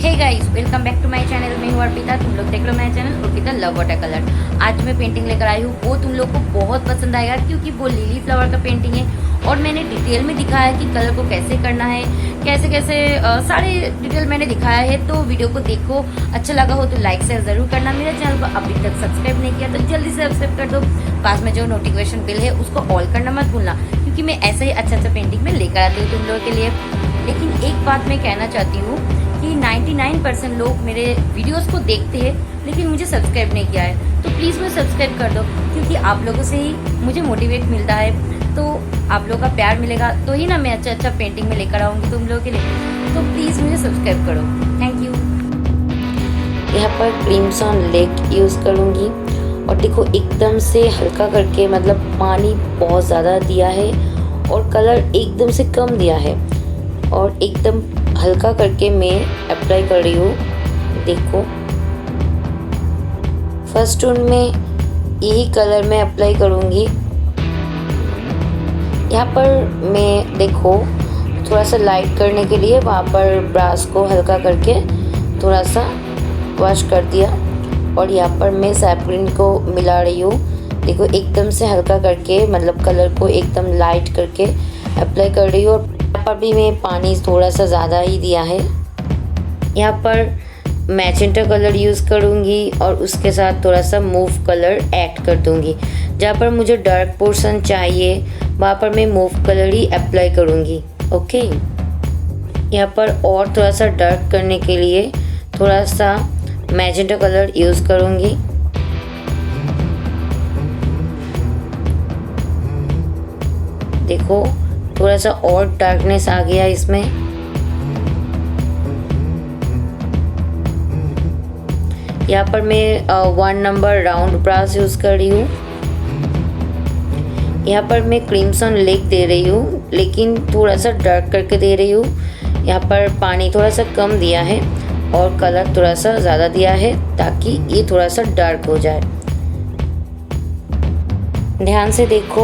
Hey guys, welcome back to my channel. मैं हूं अर्पिता। तुम लोग देख लो मेरा channel Arpita love water colour. आज मैं पेंटिंग लेकर आई हूँ, वो तुम लोग को बहुत पसंद आएगा क्योंकि वो लिली फ्लावर का पेंटिंग है और मैंने डिटेल में दिखाया है कि कलर को कैसे करना है, कैसे कैसे सारे डिटेल मैंने दिखाया है। तो वीडियो को देखो, अच्छा लगा हो तो लाइक शेयर जरूर करना। मेरे चैनल को अभी तक सब्सक्राइब नहीं किया तो जल्दी से सब्सक्राइब कर दो। पास में जो नोटिफिकेशन बिल है उसको ऑल करना मत भूलना, क्योंकि मैं ऐसे ही अच्छा पेंटिंग में लेकर आती हूँ तुम लोगों के लिए। लेकिन एक बात मैं कहना चाहती हूँ कि 99% लोग मेरे वीडियोस को देखते हैं लेकिन मुझे सब्सक्राइब नहीं किया है, तो प्लीज़ मुझे सब्सक्राइब कर दो, क्योंकि आप लोगों से ही मुझे मोटिवेट मिलता है। तो आप लोगों का प्यार मिलेगा तो ही ना मैं अच्छा पेंटिंग में लेकर आऊँगी तुम लोगों के लिए। तो प्लीज़ मुझे सब्सक्राइब करो, थैंक यू। यहाँ पर क्रीमसन लेक यूज़ करूँगी और देखो एकदम से हल्का करके, मतलब पानी बहुत ज़्यादा दिया है और कलर एकदम से कम दिया है और एकदम हल्का करके मैं अप्लाई कर रही हूँ। देखो फर्स्ट टोन में यही कलर मैं अप्लाई करूँगी। यहाँ पर मैं देखो थोड़ा सा लाइट करने के लिए वहाँ पर ब्रश को हल्का करके थोड़ा सा वॉश कर दिया और यहाँ पर मैं सैपग्रीन को मिला रही हूँ। देखो एकदम से हल्का करके, मतलब कलर को एकदम लाइट करके अप्लाई कर रही हूँ। और यहाँ पर भी मैं पानी थोड़ा सा ज़्यादा ही दिया है। यहाँ पर मैजेंटा कलर यूज़ करूँगी और उसके साथ थोड़ा सा मूव कलर ऐड कर दूँगी। जहाँ पर मुझे डार्क पोर्शन चाहिए वहाँ पर मैं मूव कलर ही अप्लाई करूँगी। ओके, यहाँ पर और थोड़ा सा डार्क करने के लिए थोड़ा सा मैजेंटा कलर यूज़ करूँगी। देखो थोड़ा सा और डार्कनेस आ गया इसमें। यहाँ पर मैं 1 नंबर राउंड ब्रश यूज़ कर रही हूँ। यहाँ पर मैं क्रीमसन लेक दे रही हूँ, लेकिन थोड़ा सा डार्क करके दे रही हूँ। यहाँ पर पानी थोड़ा सा कम दिया है और कलर थोड़ा सा ज़्यादा दिया है ताकि ये थोड़ा सा डार्क हो जाए। ध्यान से देखो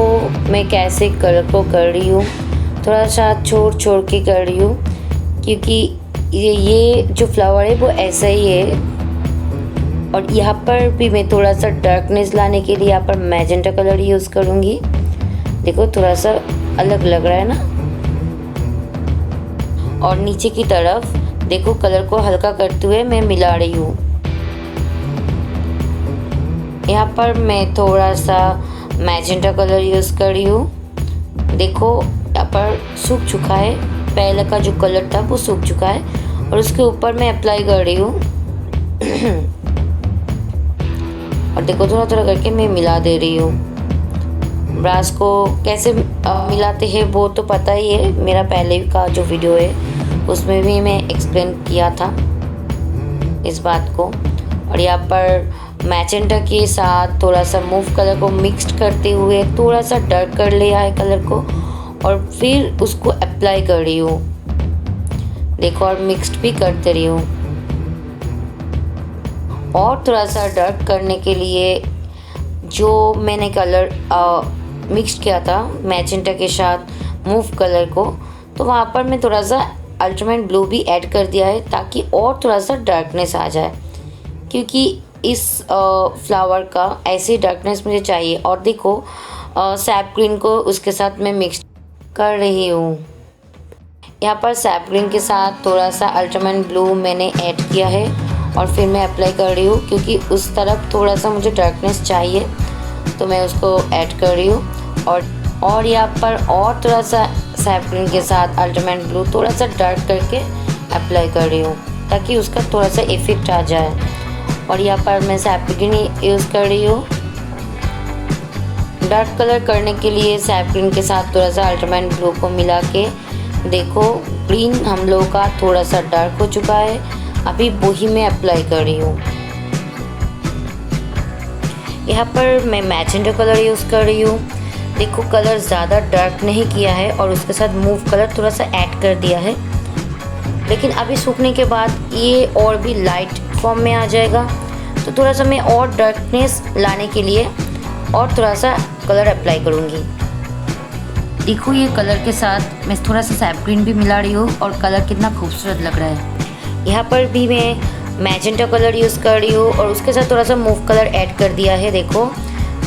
मैं कैसे कलर को कर रही हूँ, थोड़ा सा छोड़ के कर रही हूँ, क्योंकि ये जो फ्लावर है वो ऐसा ही है। और यहाँ पर भी मैं थोड़ा सा डार्कनेस लाने के लिए यहाँ पर मैजेंटा कलर यूज़ करूँगी। देखो थोड़ा सा अलग लग रहा है ना। और नीचे की तरफ देखो कलर को हल्का करते हुए मैं मिला रही हूँ। यहाँ पर मैं थोड़ा सा मैजेंटा कलर यूज़ कर रही हूँ। देखो यहाँ पर सूख चुका है, पहले का जो कलर था वो सूख चुका है और उसके ऊपर मैं अप्लाई कर रही हूँ। और देखो थोड़ा करके मैं मिला दे रही हूँ। ब्रश को कैसे मिलाते हैं वो तो पता ही है, मेरा पहले का जो वीडियो है उसमें भी मैं एक्सप्लेन किया था इस बात को। और यहाँ पर मैजेंटा के साथ थोड़ा सा मूव कलर को मिक्स करते हुए थोड़ा सा डार्क कर लिया है कलर को और फिर उसको अप्लाई कर रही हूँ। देखो और मिक्स्ड भी करते रही हूँ। और थोड़ा सा डार्क करने के लिए जो मैंने कलर मिक्स किया था मैजेंटा के साथ मूव कलर को, तो वहाँ पर मैं थोड़ा सा अल्ट्रामेट ब्लू भी ऐड कर दिया है ताकि और थोड़ा सा डार्कनेस आ जाए, क्योंकि इस फ्लावर का ऐसे डार्कनेस मुझे चाहिए। और देखो सैप ग्रीन को उसके साथ मैं मिक्स कर रही हूँ। यहाँ पर सैप ग्रीन के साथ थोड़ा सा अल्ट्रामेट ब्लू मैंने ऐड किया है और फिर मैं अप्लाई कर रही हूँ, क्योंकि उस तरफ थोड़ा सा मुझे डार्कनेस चाहिए तो मैं उसको ऐड कर रही हूँ। और यहाँ पर और थोड़ा सा सैप ग्रीन के साथ अल्ट्रामेट ब्लू थोड़ा सा डार्क करके अप्लाई कर रही हूँ ताकि उसका थोड़ा सा इफेक्ट आ जाए। और यहाँ पर मैं सैप ग्रीन यूज़ कर रही हूँ। डार्क कलर करने के लिए सैप ग्रीन के साथ थोड़ा सा अल्ट्रामेट ब्लू को मिला के, देखो ग्रीन हम लोगों का थोड़ा सा डार्क हो चुका है, अभी वही मैं अप्लाई कर रही हूँ। यहाँ पर मैं मैजेंटा कलर यूज़ कर रही हूँ। देखो कलर ज़्यादा डार्क नहीं किया है और उसके साथ मूव कलर थोड़ा सा ऐड कर दिया है, लेकिन अभी सूखने के बाद ये और भी लाइट फॉर्म में आ जाएगा। तो थोड़ा सा मैं और डार्कनेस लाने के लिए और थोड़ा सा कलर अप्लाई करूँगी। देखो ये कलर के साथ मैं थोड़ा सा सैप ग्रीन भी मिला रही हूँ और कलर कितना खूबसूरत लग रहा है। यहाँ पर भी मैं मैजेंटा कलर यूज़ कर रही हूँ और उसके साथ थोड़ा सा मूव कलर ऐड कर दिया है, देखो,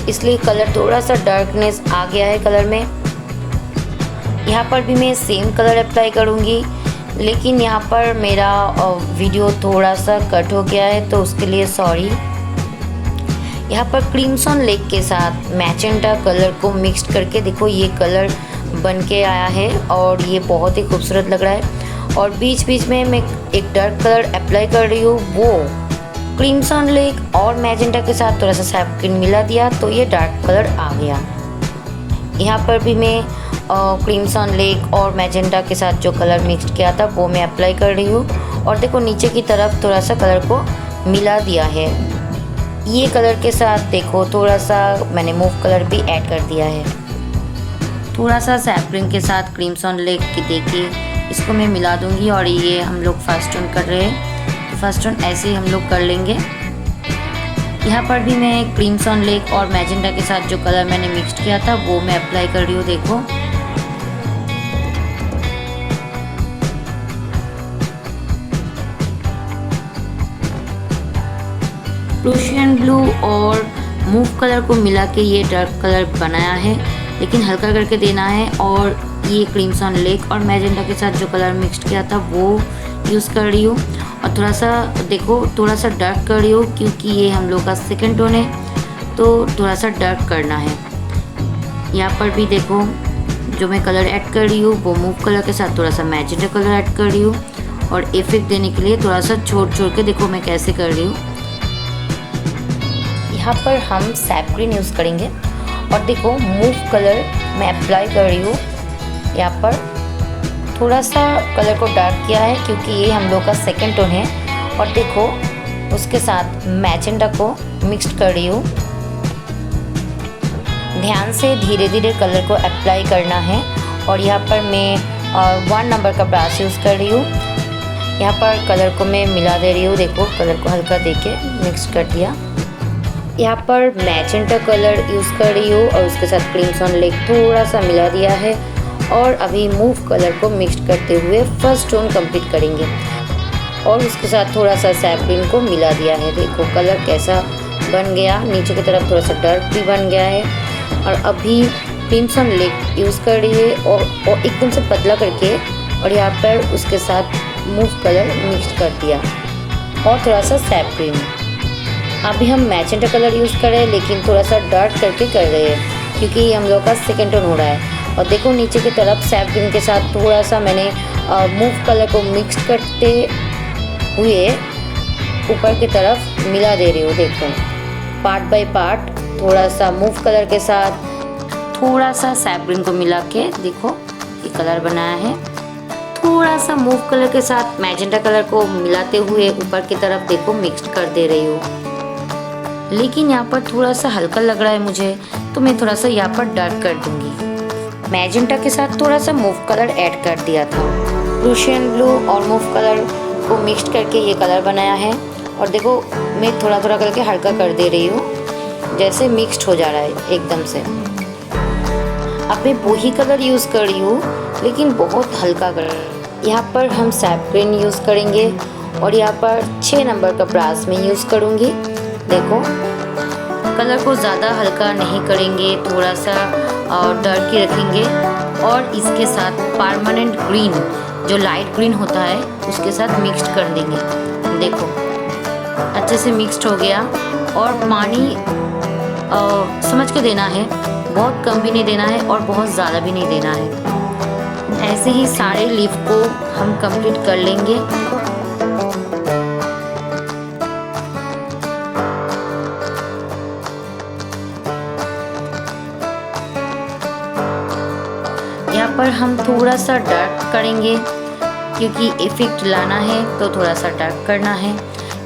इसलिए कलर थोड़ा सा डार्कनेस आ गया है कलर में। यहाँ पर भी मैं सेम कलर अप्लाई करूँगी, लेकिन यहाँ पर मेरा वीडियो थोड़ा सा कट हो गया है तो उसके लिए सॉरी। यहाँ पर क्रिम्सन लेक के साथ मैजेंटा कलर को मिक्स करके देखो ये कलर बन के आया है और ये बहुत ही खूबसूरत लग रहा है। और बीच बीच में मैं एक डार्क कलर अप्लाई कर रही हूँ, वो क्रिम्सन लेक और मैजेंटा के साथ थोड़ा सा सैप ग्रीन मिला दिया तो ये डार्क कलर आ गया। यहाँ पर भी मैं क्रिम्सन लेक और मैजेंटा के साथ जो कलर मिक्स किया था वो मैं अप्लाई कर रही हूँ और देखो नीचे की तरफ थोड़ा सा कलर को मिला दिया है। ये कलर के साथ देखो थोड़ा सा मैंने मूव कलर भी ऐड कर दिया है। थोड़ा सा सैप ग्रीन के साथ क्रिम्सन लेक की देखिए इसको मैं मिला दूँगी और ये हम लोग फर्स्ट टोन कर रहे हैं तो फर्स्ट टोन ऐसे ही हम लोग कर लेंगे। यहाँ पर भी मैं क्रिम्सन लेक और मैजेंटा के साथ जो कलर मैंने मिक्स किया था वो मैं अप्लाई कर रही हूँ, देखो। प्रूशियन ब्लू और मूव कलर को मिला के ये डार्क कलर बनाया है, लेकिन हल्का करके देना है। और ये क्रिम्सन लेक और मैजेंटा के साथ जो कलर मिक्स किया था वो यूज़ कर रही हूँ और थोड़ा सा देखो थोड़ा सा डार्क कर रही हूँ क्योंकि ये हम लोग का सेकंड टोन है तो थोड़ा सा डार्क करना है। यहाँ पर भी देखो जो मैं कलर ऐड कर रही हूँ वो मूव कलर के साथ थोड़ा सा मैजेंटा कलर ऐड कर रही हूँ और इफेक्ट देने के लिए थोड़ा सा छोड़ के देखो मैं कैसे कर रही हूँ। यहाँ पर हम सैप ग्रीन यूज़ करेंगे और देखो मूव कलर मैं अप्लाई कर रही हूँ। यहाँ पर थोड़ा सा कलर को डार्क किया है क्योंकि ये हम लोग का सेकंड टोन है और देखो उसके साथ मैजेंटा को मिक्स कर रही हूँ। ध्यान से धीरे धीरे कलर को अप्लाई करना है और यहाँ पर मैं 1 नंबर का ब्रश यूज़ कर रही हूँ। यहाँ पर कलर को मैं मिला दे रही हूँ, देखो कलर को हल्का देके मिक्स कर दिया। यहाँ पर मैजेंटा कलर यूज़ कर रही हूँ और उसके साथ क्रिम्सन लेक थोड़ा सा मिला दिया है और अभी मूव कलर को मिक्स करते हुए फर्स्ट टोन कंप्लीट करेंगे और उसके साथ थोड़ा सा सैप ग्रीन को मिला दिया है। देखो कलर कैसा बन गया, नीचे की तरफ थोड़ा सा डार्क भी बन गया है। और अभी क्रिम्सन लेक यूज़ कर रही है और एकदम से पतला करके और यहाँ पर उसके साथ मूव कलर मिक्स कर दिया और थोड़ा सा सैप ग्रीन। अभी हम मैजेंटा कलर यूज़ कर रहे हैं लेकिन थोड़ा सा डार्क करके कर रहे हैं क्योंकि ये हम लोग का सेकेंड टोन हो रहा है। और देखो नीचे की तरफ सैप ग्रीन के साथ थोड़ा सा मैंने मूव कलर को मिक्स करते हुए ऊपर की तरफ मिला दे रही हूँ। देखो पार्ट बाय पार्ट थोड़ा सा मूव कलर के साथ थोड़ा सा सैप ग्रीन को मिला के देखो ये कलर बनाया है। थोड़ा सा मूव कलर के साथ मैजेंटा कलर को मिलाते हुए ऊपर की तरफ देखो मिक्स कर दे रही हूँ, लेकिन यहाँ पर थोड़ा सा हल्का लग रहा है मुझे तो मैं थोड़ा सा यहाँ पर डार्क कर दूँगी। मैजेंटा के साथ थोड़ा सा मूव कलर ऐड कर दिया था। प्रूशियन ब्लू और मूव कलर को मिक्स करके ये कलर बनाया है और देखो मैं थोड़ा थोड़ा करके हल्का कर दे रही हूँ, जैसे मिक्स्ड हो जा रहा है एकदम से। अब मैं वही कलर यूज़ कर रही हूँ लेकिन बहुत हल्का कलर। यहाँ पर हम सैप ग्रीन यूज़ करेंगे और यहाँ पर 6 नंबर का ब्रश में यूज़ करूँगी। देखो कलर को ज़्यादा हल्का नहीं करेंगे, थोड़ा सा डार्क ही रखेंगे और इसके साथ परमानेंट ग्रीन जो लाइट ग्रीन होता है उसके साथ मिक्स्ड कर देंगे। देखो अच्छे से मिक्स्ड हो गया और पानी समझ के देना है, बहुत कम भी नहीं देना है और बहुत ज़्यादा भी नहीं देना है। ऐसे ही सारे लीफ को हम कंप्लीट कर लेंगे। यहाँ पर हम थोड़ा सा डार्क करेंगे क्योंकि इफेक्ट लाना है तो थोड़ा सा डार्क करना है।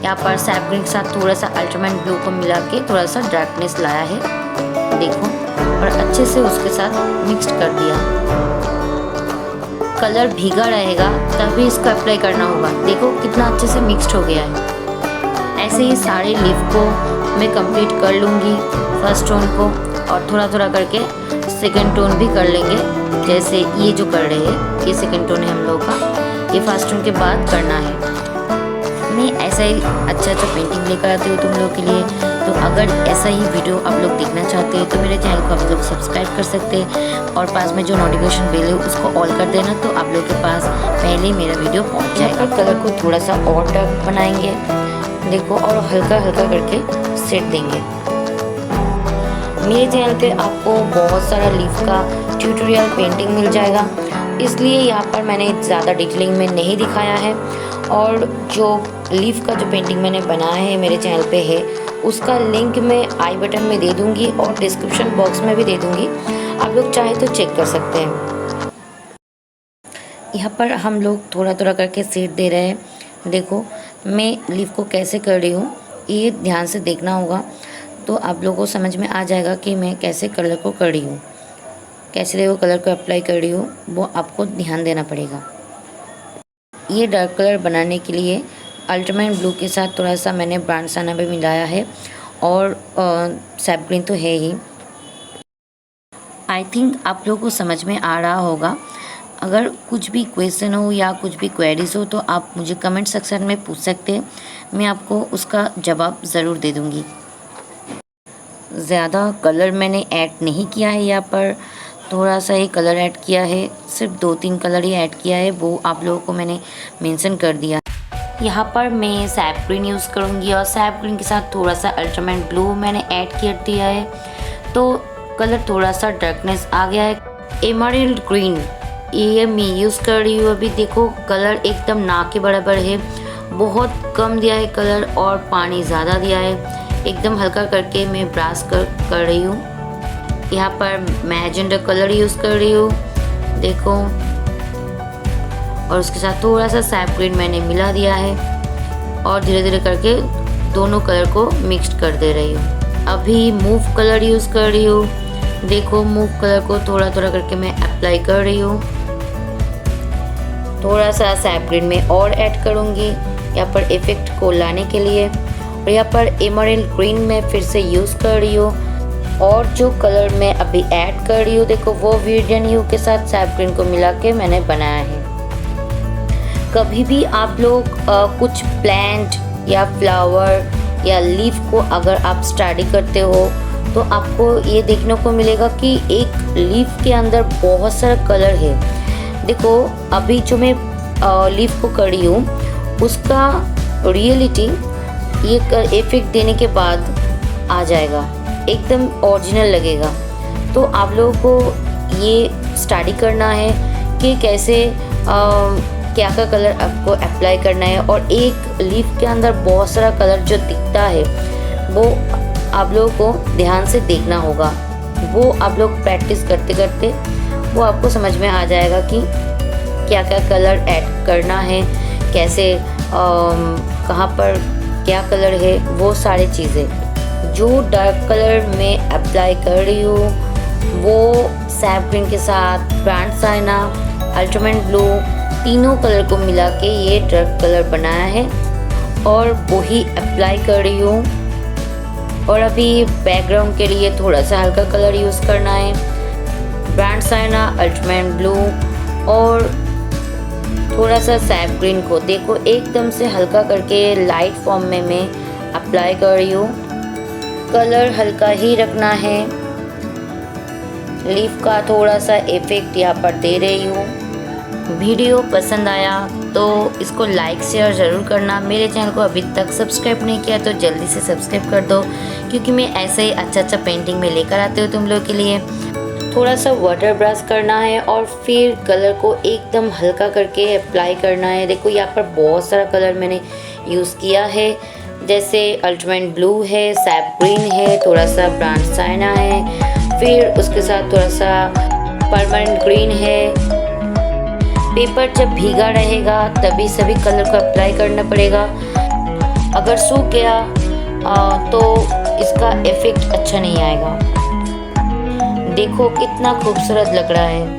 यहाँ पर सैप ग्रीन के साथ थोड़ा सा अल्ट्रामेंट ब्लू को मिला के थोड़ा सा डार्कनेस लाया है, देखो, और अच्छे से उसके साथ मिक्स कर दिया। कलर भीगा रहेगा तभी इसको अप्लाई करना होगा। देखो कितना अच्छे से मिक्स्ड हो गया है। ऐसे ही सारे लीफ को मैं कंप्लीट कर लूँगी, फर्स्ट टोन को, और थोड़ा थोड़ा करके सेकंड टोन भी कर लेंगे। जैसे ये जो कर रहे हैं ये सेकंड टोन है हम लोग का, ये फर्स्ट टोन के बाद करना है। ऐसा ही अच्छा पेंटिंग लेकर आती हूँ तुम लोग के लिए। तो अगर ऐसा ही वीडियो आप लोग देखना चाहते हैं तो मेरे चैनल को आप लोग सब्सक्राइब कर सकते हैं और पास में जो नोटिफिकेशन बेल है उसको ऑल कर देना, तो आप लोग के पास पहले ही मेरा वीडियो पहुँच जाएगा। कलर को थोड़ा सा और डार्क बनाएंगे देखो, और हल्का हल्का करके सेट देंगे। मेरे चैनल पे आपको बहुत सारा लीफ का ट्यूटोरियल पेंटिंग मिल जाएगा, इसलिए यहाँ पर मैंने ज़्यादा डिटेलिंग में नहीं दिखाया है। और जो लीफ का जो पेंटिंग मैंने बनाया है मेरे चैनल पे है, उसका लिंक मैं आई बटन में दे दूँगी और डिस्क्रिप्शन बॉक्स में भी दे दूँगी, आप लोग चाहे तो चेक कर सकते हैं। यहाँ पर हम लोग थोड़ा थोड़ा करके सेट दे रहे हैं। देखो मैं लीफ को कैसे कर रही हूँ, ये ध्यान से देखना होगा, तो आप लोगों को समझ में आ जाएगा कि मैं कैसे कलर को कर रही हूँ, कैसे देखो कलर को अप्लाई कर रही हूँ, वो आपको ध्यान देना पड़ेगा। ये डार्क कलर बनाने के लिए अल्ट्रामाइन ब्लू के साथ थोड़ा सा मैंने ब्रांड साना भी मिलाया है, और सैप ग्रीन तो है ही। आई थिंक आप लोगों को समझ में आ रहा होगा। अगर कुछ भी क्वेश्चन हो या कुछ भी क्वेरीज हो तो आप मुझे कमेंट सेक्शन में पूछ सकते हैं, मैं आपको उसका जवाब ज़रूर दे दूँगी। ज़्यादा कलर मैंने ऐड नहीं किया है, यहाँ पर थोड़ा सा ही कलर ऐड किया है, सिर्फ 2-3 कलर ही ऐड किया है, वो आप लोगों को मैंने मेंशन कर दिया। यहाँ पर मैं सैप ग्रीन यूज़ करूँगी और सैप ग्रीन के साथ थोड़ा सा अल्ट्रामाइन ब्लू मैंने ऐड कर दिया है, तो कलर थोड़ा सा डार्कनेस आ गया है। एमराल्ड ग्रीन ये मैं यूज़ कर रही हूँ अभी। देखो कलर एकदम ना के बराबर है, बहुत कम दिया है कलर और पानी ज़्यादा दिया है। एकदम हल्का करके मैं ब्रश कर रही हूँ। यहाँ पर मैजेंटा कलर यूज़ कर रही हूँ देखो, और उसके साथ थोड़ा सा सैप ग्रीन मैंने मिला दिया है और धीरे धीरे करके दोनों कलर को मिक्स कर दे रही हूँ। अभी मूव कलर यूज़ कर रही हूँ। देखो मूव कलर को थोड़ा थोड़ा करके मैं अप्लाई कर रही हूँ। थोड़ा सा सैप ग्रीन में और ऐड करूँगी यहाँ पर इफ़ेक्ट को लाने के लिए। और यहाँ पर एमराल्ड ग्रीन में फिर से यूज़ कर रही हूँ, और जो कलर मैं अभी ऐड कर रही हूँ देखो वो विरिडियन ह्यू के साथ सैप ग्रीन को मिला के मैंने बनाया है। कभी भी आप लोग कुछ प्लांट या फ्लावर या लीफ को अगर आप स्टडी करते हो तो आपको ये देखने को मिलेगा कि एक लीफ के अंदर बहुत सारा कलर है। देखो अभी जो मैं लीफ को कर रही हूँ उसका रियलिटी ये इफेक्ट देने के बाद आ जाएगा, एकदम ओरिजिनल लगेगा। तो आप लोगों को ये स्टडी करना है कि कैसे क्या क्या कलर आपको अप्लाई करना है, और एक लीफ के अंदर बहुत सारा कलर जो दिखता है वो आप लोगों को ध्यान से देखना होगा। वो आप लोग प्रैक्टिस करते करते वो आपको समझ में आ जाएगा कि क्या क्या कलर ऐड करना है, कैसे कहाँ पर क्या कलर है, वो सारी चीज़ें। जो डार्क कलर मैं अप्लाई कर रही हूँ वो सैप ग्रीन के साथ ब्रांड साइना, अल्ट्रामाइन ब्लू तीनों कलर को मिला के ये डार्क कलर बनाया है और वही अप्लाई कर रही हूँ। और अभी बैकग्राउंड के लिए थोड़ा सा हल्का कलर यूज़ करना है, ब्रांड साइना, अल्ट्रामाइन ब्लू और थोड़ा सा सैप ग्रीन को देखो एकदम से हल्का करके लाइट फॉर्म में मैं अप्लाई कर रही हूँ। कलर हल्का ही रखना है, लीफ का थोड़ा सा इफेक्ट यहाँ पर दे रही हूँ। वीडियो पसंद आया तो इसको लाइक शेयर ज़रूर करना। मेरे चैनल को अभी तक सब्सक्राइब नहीं किया तो जल्दी से सब्सक्राइब कर दो, क्योंकि मैं ऐसे ही अच्छा पेंटिंग में लेकर आती हूँ तुम लोग के लिए। थोड़ा सा वाटर ब्रश करना है और फिर कलर को एकदम हल्का करके अप्लाई करना है। देखो यहाँ पर बहुत सारा कलर मैंने यूज़ किया है, जैसे अल्ट्रामाइन ब्लू है, सैप ग्रीन है, थोड़ा सा ब्रांड साइना है, फिर उसके साथ थोड़ा सा परमानेंट ग्रीन है। पेपर जब भीगा रहेगा तभी सभी कलर को अप्लाई करना पड़ेगा, अगर सूख गया तो इसका इफेक्ट अच्छा नहीं आएगा। देखो कितना खूबसूरत लग रहा है।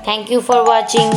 Thank you for watching.